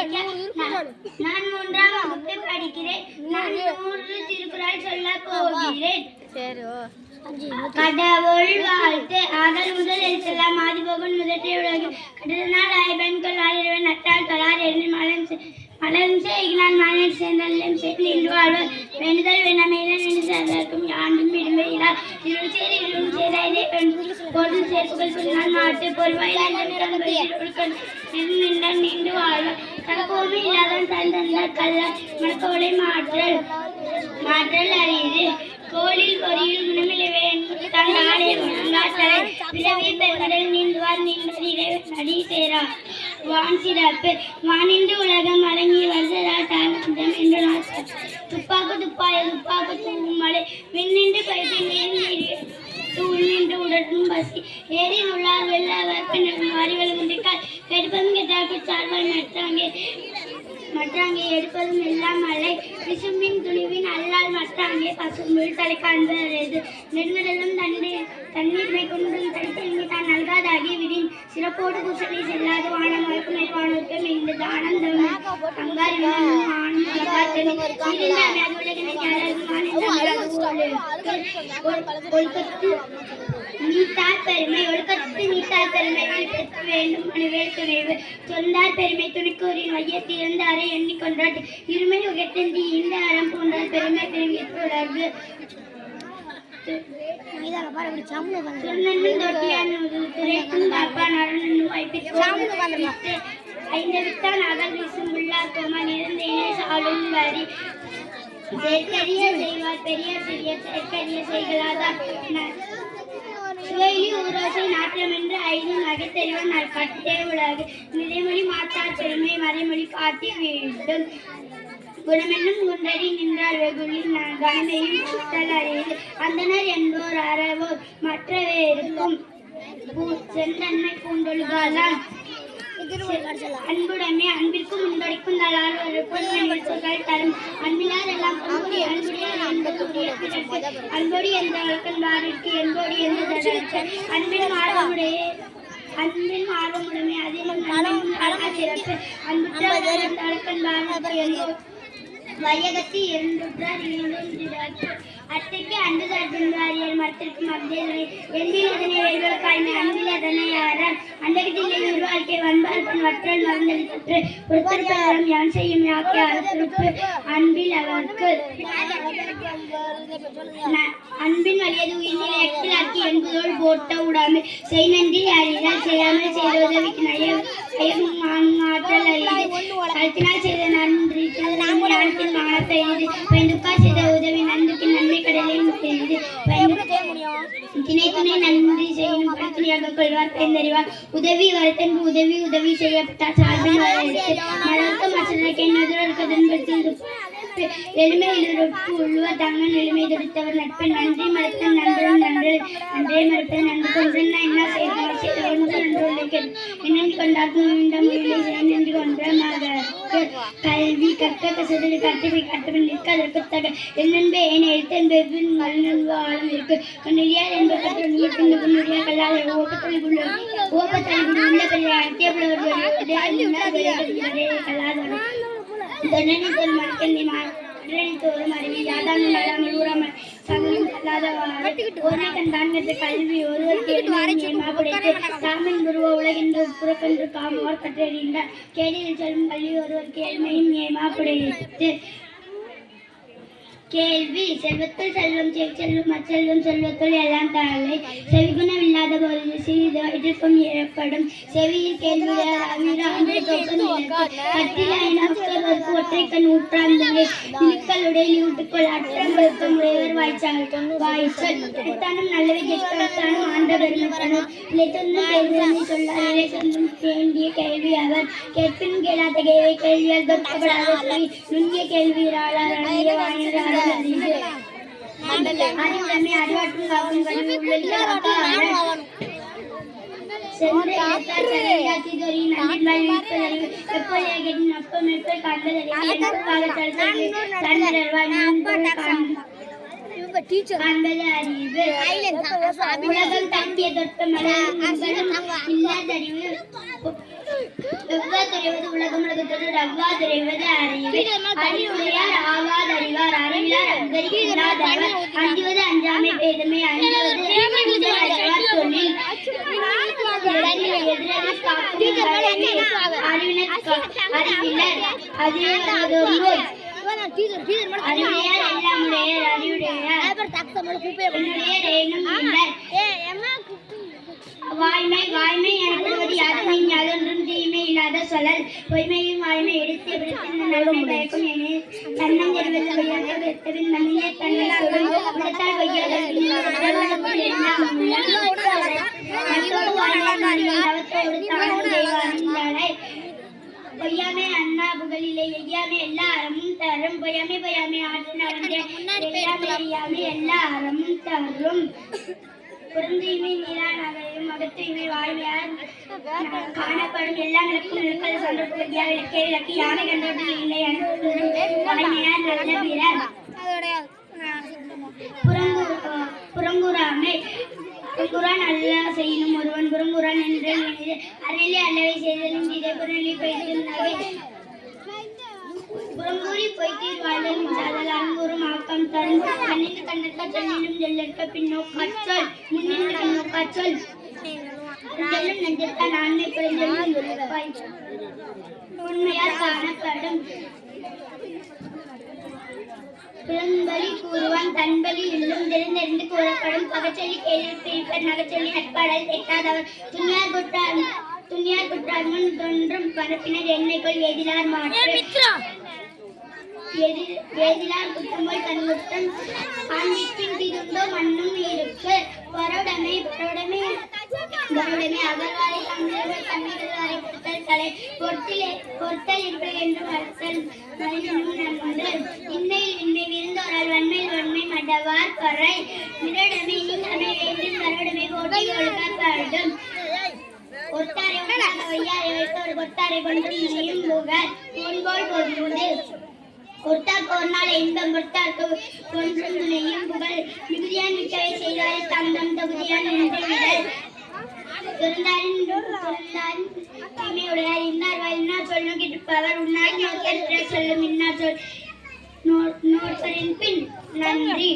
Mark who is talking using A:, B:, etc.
A: நான் 3ஆம் வகுப்பு படிக்கிறேன். நான் 100 திருக்குறள் சொல்ல போகிறேன். கடவுள் வாழ்த்து. ஆதல் முதல் எழுத்தெல்லாம் ஆதிபோகன் முதற்றே உலகு கடனால் ஆய்பன்கள் ஆயிரவன் நட்டால் கலார் என்று மலரும் செய்கிறான் மலர் சேர்ந்தல்லும் சேர்ந்து இன்று வாழ்வர் வேண்டுதல் வேணாமையிலும் நின்று சேர்ந்ததற்கும் யாண்டும் விடுமையிலார் இருள் சேர் இருளும் சேராதே பொருள் சேர்ப்புகள் சொன்னால் மாட்டு பொருவாயில் நின்று வாழ்வர் தனக்கோமே இல்லாதான் தந்தார் கல்லார் மனக்கோலை மாற்றல் அறியுது கோளில் பொறியில் குணமிலவே என்பதுதான் நாளே வணங்காத்தலை பிறவி பெருங்கடல் நீந்துவார் நடி சேரா வான் சிறப்பு வானின்று உலகம் அடங்கி வருதராட்டம் என்று நாட்கள் துப்பாக்கு தூவும் மழை விண்ணின்று பைப்பின் தூள் நின்று உடற்றும் பசி ஏறி உள்ளார் வெள்ள வர்ப்பினரும் அறிவல் குன்றிக்கால் கெடுப்பதும் கெட்டாக்கு சார்பால் மற்றாங்கே எடுப்பதும் எல்லாம் மழை விசும்பின் துணிவின் அல்லால் மற்றாங்கே பசும்புள் தலை காண்பது நெடுங்கடலும் தண்ணீர்மை கொண்டும் தடுத்தெழுங்கி தான் நல்காதாகி விடின் சிறப்போடு குசலை செல்லாது வானம் வழக்குமை வானோர்க்கும் இந்த தானம் அங்காரி வானம் நீத்தார் பெருமை ஒழுக்கத்து நீத்தார் பெருமை பெற்று வேண்டும் மனுவேல் துணைவு சொந்தார் பெருமை துணைக்கூறின் வையத்தி இருந்தாரை எண்ணிக்கொண்டாட்டு இருமை உகத்தந்தி இந்த அறம் போன்றார் பெருமை பெருமிற்கு உலகு ஐந்தவித்தான் அகல் வீசும் உள்ளார் கோமான் இருந்த சாலும் வரி செயற்கரிய செய்வார் பெரிய சிறிய செயற்கரிய செய்களாதான் சுவையிலி ஊரோசை நாட்டியம் என்று ஐந்து நகைத்தறிவன் கட்டே உலகு நிறைமொழி மாற்றார் பெருமை மறைமொழி காட்டி வேண்டும் குணமென்னும் குன்றறி நின்றார் வெகுளில் கணமையும் சுத்தல் அறிவு அந்தனர் என்போர் அறவோர் மற்றவேருக்கும் செந்தன்மை பூண்டொழுகாதான் அன்புடைமை அன்பிற்கும் முன்படிக்கும் தலால் ஒரு பொன்மணிகள் தரும் அன்பினார் எல்லாம் அன்புடையார் அன்புடைய பிறப்பு அன்போடு எந்த வழக்கன்பாருக்கு என்போடு எந்த தடற்கு அன்பின் ஆர்வமுடைமை அதிலும் சிறப்பு அன்புற்ற வழக்கன்பாருக்கு வையகத்தி இரண்டுற்றார் அத்தைக்கு அன்று தடுக்கின்றாரியல் மரத்திற்கு மத்தியில் எந்தில் அதனை வேல்களுக்காய்மை அன்பில் அதனை ஆறார் அண்டகத்திலே ஒரு வாழ்க்கை வன்பார்பன் வற்றல் மறந்தளித்து ஒருத்தருப்பரம் யான் செய்யும் யாக்கை அறுத்திருப்பு அன்பில் அவருக்கு அன்பின் வலியது உயிரில் எட்டில் ஆக்கி என்பதோடு போட்ட உடாமல் செய் நன்றி அறிந்தால் செய்யாமல் செய்த உதவிக்கு நயமும் ஆற்றல் அறிந்து கருத்தினால் செய்த நன்றி ஞானத்தின் மானத்தை எழுது பயந்துக்கா செய்த உதவி நன்றிக்கு நன்மை கடலையும் செய்து திணை துணை நன்றி செய்யும் பழத்துணையாக கொள்வார் பயந்தறிவார் உதவி வரத்தன்பு உதவி செய்யப்பட்டார் சார்பில் வரத்து மலர்க்க மற்றதற்கு என்னதுடன் எளிமையில் உள்ளவர் தங்கன் எளிமை துடித்தவர் நட்பு நன்றி மறுத்தன் நன்றும் நன்றே மறுப்பது நன்று கொன்றா என்ன செய்தவர் நன்று என்னென்று கொண்டாக்கும் இந்த மொழியை செய்து கொன்ற கல்வி கற்க கசதில் கற்றுவி கற்றவன் நிற்க அதற்கு தக என்னென்பே ஏன் எழுத்தன்பு நல்ல ஆழம் இருக்கு நெறியார் என்பது நீட்டின் நெறியா கல்லாத ஓப்பத்தலை உள்ள பெரிய அத்தியப்பட கல்லாத தண்டனைத்தோர் மறுக்கண்ணி தோறும் அறிவி யாதானும் நல்லாமல் ஊறாமல் சகலும் கல்லாதவான் தான்கற்ற கல்வி ஒருவருக்கு மாப்பிடைத்து தாமின் குருவ உலகென்று புறக்கென்று காமோர் கற்றறிந்தார் கேடியில் செல்லும் கல்வி ஒருவருக்கு ஏழ்மையும் ஏமாப்பிடைத்து கேள்வி செல்வத்துள் செல்வம் செல்வம் அச்செல்வம் செல்வத்துள் எல்லாம் தலை செவிகுணம் இல்லாத பொழுது சிறிது வயிற்றுக்கும் ஏற்படும் செவியில் கேள்வியாயினருக்கு ஒற்றைக்கண் ஊற்றாந்தே இழுக்களுடைய இழுட்டுக்குள் அற்றம்பழுக்கம் உடையவர் வாய்ச்சல் எடுத்தானும் நல்லவை கெட்டானும் ஆண்ட பெருமைத்தானும் இலைத்தொன்னும் கேள்வி சொல்லார் இலை சொன்னும் வேண்டிய கேள்வி அவர் கேட்பின் கேளாத கேள்வியால் தொட்டப்படாத நுண்ணிய கேள்வியாளர் அணிய வாயினார் அறிவுடைமை அறிவாற்றும் காக்கும் கல்வி உலகம் தங்கிய தொட்ட மலரும் இல்லாதறிவு அறிவது உலகம் உலகத்தோடு அவ்வாது அறிவது அறிவு அறிவுடையார் ஆவாது அறிவார் அறிவிலார் அங்கரிக்கின்றார் அஞ்சுவது அஞ்சாமை பேதமை அஞ்சுவது அறிவார் தொழில் எதிரது காக்கும் அறிவினர் அறிவுவதொரு நோய் அறிவுடையார் எல்லாமுடையார் அறிவுடையார் என்னுடையர் ஏனும் இல்லை வாய்மை வாய்மை எனப்படுவது யாதொன்றும் யாதொன்றும் தீமை இல்லாத சொல்லல் பொய்மையும் வாய்மை எடுத்து விடுத்து நன்மை பயக்கும் என தன்னம் தெரிவது வையாக வெத்தவின் நன்மையை தன்னை சொல்லும் விடத்தால் வையாதோடு வாய்மையோடு தானும் தெய்வானை பொய்யாமை அண்ணா புகழிலே எய்யாமை எல்லா அறமும் தரும் பொய்யாமை பொய்யாமை ஆற்று நடந்தே எய்யாமை எல்லா அறமும் தரும் புறந்தூய்மை நீரான் அகலையும் அகத்தூய்மை வாழ்வையார் காணப்படும் எல்லா நிலக்கும் நிற்கது சந்தர்ப்பதியா விளக்கே விளக்கு யானை கண்டோடு இல்லை வாழ்மையார் நல்ல வீரர் புறங்குறாமை புறங்குறான் அல்ல செய்யணும் ஒருவன் புறங்குறான் என்று அறநிலை அல்லவை செய்தலும் இதை புறநிலை பயிற்சியை புறங்கூறி பொய்த்தீர் வாழ்தல் சாதல் அன்புறும் ஆக்கம் தரும் கண்ணிந்து கண்ணற்க சென்னிலும் செல்லற்க பின்னோ கச்சொல் முன்னின்று கண்ணோ கச்சொல் செல்லும் நெஞ்சிற்க நான்மை புரிஞ்சொல்லும் உண்மையால் காணப்படும் பிறன்பலி கூறுவான் தன்பலி இல்லும் தெரிந்தறிந்து கூறப்படும் பகச்சொல்லி கேள்வி பிரிப்பர் நகச்சொல்லி நட்பாடல் எட்டாதவர் துணியார் குற்றார் முன் தோன்றும் பரப்பினர் எண்ணெய்க்குள் எதிரார் மாற்று வேதிலார் குற்றம்போல் தன் குற்றம் ஆண்டிற்பின் தீதுண்டோ மண்ணும் இருக்கு வருடமை அகர்வாரை தமிழர்கள் தண்ணீர்கள் வரைப்படுத்தல் கலை பொறுத்தல் இருப்பது என்று வளர்த்தல் மனிதனும் நன்று இன்மையில் இன்மை விருந்தோரால் வன்மையில் வன்மை மடவார் பறை மிரடமை நீண்டமை வேண்டின் வருடமை போட்டி ஒழுக்கப்படும் ஒட்டாரை உண்டாக வையாரை வைத்து ஒரு கொட்டாரை கொண்டு இணையும் புகழ் முன்போல் பொருளுது ஒட்டாக்கு ஒரு நாள் இன்பம் ஒட்டாக்கு ஒன்றும் துணையும் புகழ் மிகுதியான் மிக்கவை செய்தாரை தந்தம் தொகுதியான் நின்று விடல் துறந்தாரின் தீமையுடையார் இன்னார் இன்னார் சொல்லும் கிட்டுப்பவர் உன்னார் நோக்கர் சொல்லும் இன்னார் சொல் நோக்கரின் பின் நன்றி.